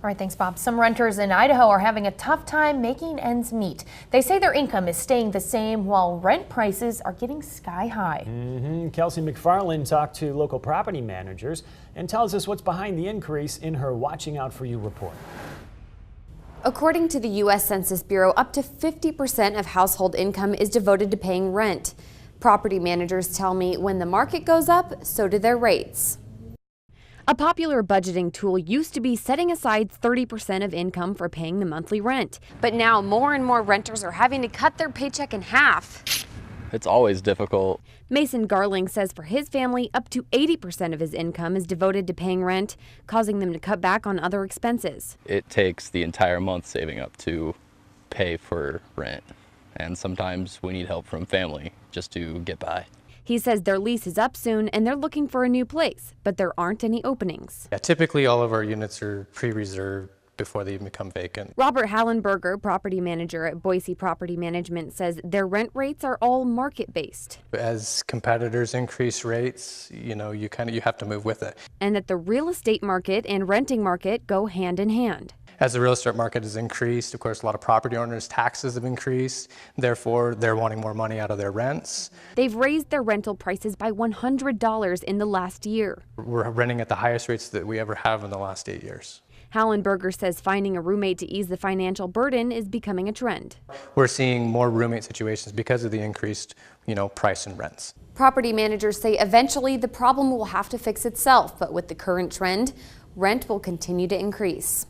All right, thanks, Bob. Some renters in Idaho are having a tough time making ends meet. They say their income is staying the same while rent prices are getting sky high. Kelsey McFarland talked to local property managers and tells us what's behind the increase in her Watching Out For You report. According to the U.S. Census Bureau, up to 50% of household income is devoted to paying rent. Property managers tell me when the market goes up, so do their rates. A popular budgeting tool used to be setting aside 30% of income for paying the monthly rent. But now more and more renters are having to cut their paycheck in half. It's always difficult. Mason Garling says for his family, up to 80% of his income is devoted to paying rent, causing them to cut back on other expenses. It takes the entire month saving up to pay for rent. And sometimes we need help from family just to get by. He says their lease is up soon and they're looking for a new place, but there aren't any openings. Yeah, typically all of our units are pre-reserved before they become vacant. Robert Hallenberger, property manager at Boise Property Management, says their rent rates are all market-based. As competitors increase rates, you have to move with it. And that the real estate market and renting market go hand in hand. As the real estate market has increased, of course, a lot of property owners' taxes have increased. Therefore, they're wanting more money out of their rents. They've raised their rental prices by $100 in the last year. We're renting at the highest rates that we ever have in the last 8 years. Hallenberger says finding a roommate to ease the financial burden is becoming a trend. We're seeing more roommate situations because of the increased, price in rents. Property managers say eventually the problem will have to fix itself, but with the current trend, rent will continue to increase.